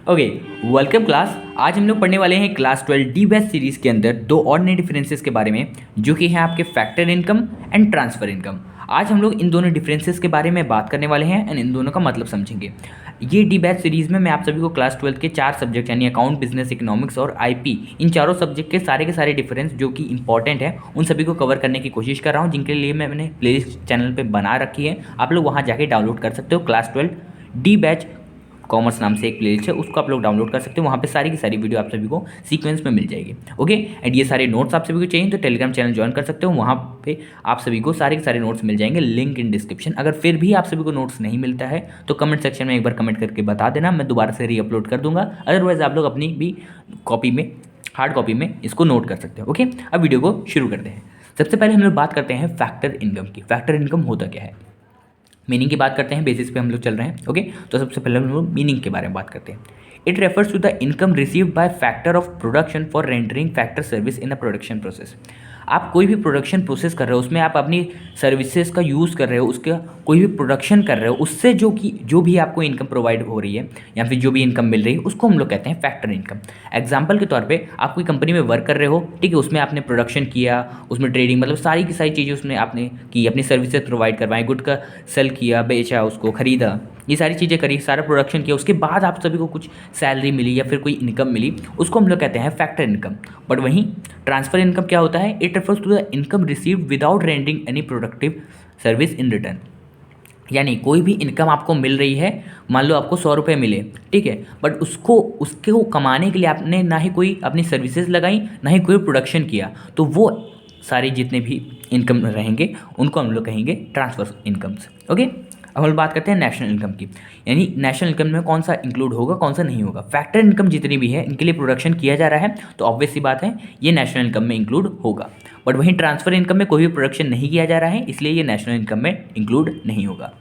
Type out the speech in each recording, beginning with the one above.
Okay, welcome class. आज हम लोग पढ़ने वाले हैं क्लास 12 डी बैच सीरीज़ के अंदर दो और नए डिफरेंसेस के बारे में, जो कि हैं आपके factor income and transfer income. आज हम लोग इन दोनों डिफरेंसेस के बारे में बात करने वाले हैं एंड इन दोनों का मतलब समझेंगे। ये डी बैच सीरीज़ में मैं आप सभी को क्लास 12 के 4 सब्जेक्ट यानी अकाउंट, बिजनेस, इकोनॉमिक्स और आईपी, इन चारों सब्जेक्ट के सारे डिफरेंस जो कि इंपॉर्टेंट है उन सभी को कवर करने की कोशिश कर रहा हूँ, जिनके लिए मैंने प्लेलिस्ट चैनल पर बना रखी है। आप लोग वहाँ जाके डाउनलोड कर सकते हो। क्लास 12 डी बैच कॉमर्स नाम से एक प्लेलिस्ट है, उसको आप लोग डाउनलोड कर सकते हो। वहाँ पे सारी की सारी वीडियो आप सभी को सीक्वेंस में मिल जाएगी। ओके, एंड ये सारे नोट्स आप सभी को चाहिए तो टेलीग्राम चैनल ज्वाइन कर सकते हो। वहाँ पे आप सभी को सारे के सारे नोट्स मिल जाएंगे, लिंक इन डिस्क्रिप्शन। अगर फिर भी आप सभी को नोट्स नहीं मिलता है तो कमेंट सेक्शन में एक बार कमेंट करके बता देना, मैं दोबारा से रीअपलोड कर दूंगा। अदरवाइज आप लोग अपनी भी कॉपी में, हार्ड कॉपी में इसको नोट कर सकते हो। ओके, अब वीडियो को शुरू करते हैं। सबसे पहले हम लोग बात करते हैं फैक्टर इनकम की। फैक्टर इनकम होता क्या है, मीनिंग की बात करते हैं, बेसिस पे हम लोग चल रहे हैं। ओके, तो सबसे पहले हम लोग मीनिंग के बारे में बात करते हैं। It refers to the income received by factor of production for rendering factor service in the production process. आप कोई भी प्रोडक्शन प्रोसेस कर रहे हो, उसमें आप अपनी सर्विसेज का यूज़ कर रहे हो, उसका कोई भी प्रोडक्शन कर रहे हो, उससे जो भी आपको इनकम प्रोवाइड हो रही है या फिर जो भी इनकम मिल रही है, उसको हम लोग कहते हैं फैक्टर इनकम। एग्जाम्पल के तौर पे आप कोई कंपनी में वर्क कर रहे हो, ठीक है, उसमें आपने प्रोडक्शन किया, उसमें ट्रेडिंग मतलब सारी की सारी चीज़ें उसमें आपने की, अपनी सर्विसेज प्रोवाइड करवाई, गुड का सेल किया, बेचा, उसको खरीदा, ये सारी चीज़ें करी, सारा प्रोडक्शन किया, उसके बाद आप सभी को कुछ सैलरी मिली या फिर कोई इनकम मिली, उसको हम लोग कहते हैं फैक्टर इनकम। बट वहीं ट्रांसफ़र इनकम क्या होता है, it refers to the income received without rendering any productive service in return. यानी कोई भी इनकम आपको मिल रही है, मान लो आपको 100 रुपये मिले, ठीक है, बट उसको कमाने के लिए आपने ना ही कोई अपनी सर्विसेज लगाई, ना ही कोई प्रोडक्शन किया, तो वो सारी जितने भी इनकम रहेंगे उनको हम लोग कहेंगे ट्रांसफर इनकम्स। ओके, अब हम बात करते हैं नेशनल इनकम की। यानी नेशनल इनकम में कौन सा इंक्लूड होगा, कौन सा नहीं होगा। फैक्टर इनकम जितनी भी है इनके लिए प्रोडक्शन किया जा रहा है तो ऑब्वियस सी बात है ये नेशनल इनकम में इंक्लूड होगा। बट वहीं ट्रांसफर इनकम में कोई भी प्रोडक्शन नहीं किया जा रहा है, इसलिए ये नेशनल इनकम में इंक्लूड नहीं होगा।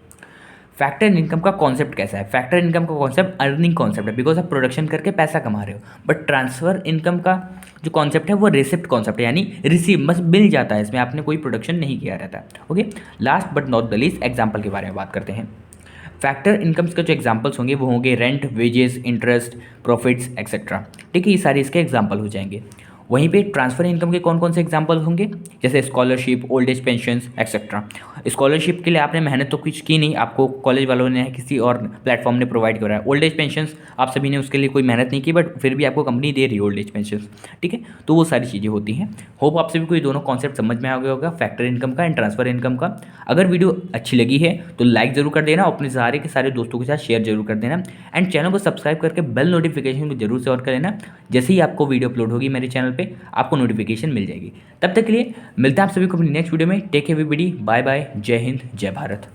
फैक्टर इनकम का कॉन्सेप्ट कैसा है, फैक्टर इनकम का कॉन्सेप्ट अर्निंग कॉन्सेप्ट है, बिकॉज आप प्रोडक्शन करके पैसा कमा रहे हो। बट ट्रांसफर इनकम का जो कॉन्सेप्ट है वो रिसिप्ट कॉन्सेप्ट है, यानी रिसीव बस मिल जाता है, इसमें आपने कोई प्रोडक्शन नहीं किया रहता है। Okay, last but not the least example के बारे में बात करते हैं। फैक्टर इनकम्स के जो एग्जांपल्स होंगे वो होंगे rent, wages, interest, profits etcetera, ठीक है, ये सारे इसके एग्जांपल हो जाएंगे। वहीं पे ट्रांसफ़र इनकम के कौन कौन से एग्जांपल होंगे, जैसे scholarship, old age pensions etcetera. Scholarship के लिए आपने मेहनत तो कुछ की नहीं, आपको कॉलेज वालों ने किसी और प्लेटफॉर्म ने प्रोवाइड कराया। ओल्ड एज पेंशंस आप सभी ने उसके लिए कोई मेहनत नहीं की, बट फिर भी आपको कंपनी दे रही है ओल्ड एज पेंशंस, ठीक है, तो वो सारी चीज़ें होती हैं। होप आप सभी को ये दोनों कॉन्सेप्ट समझ में आ गया होगा, फैक्टर इनकम का एंड ट्रांसफ़र इनकम का। अगर वीडियो अच्छी लगी है तो लाइक ज़रूर कर देना, अपने सारे के सारे दोस्तों के साथ शेयर जरूर कर देना, एंड चैनल को सब्सक्राइब करके बेल नोटिफिकेशन को जरूर से ऑन कर लेना। जैसे ही आपको वीडियो अपलोड होगी मेरे चैनल पे आपको नोटिफिकेशन मिल जाएगी। तब तक के लिए मिलते हैं आप सभी को अपनी नेक्स्ट वीडियो में। Take care everybody, bye bye, जय हिंद, जय भारत।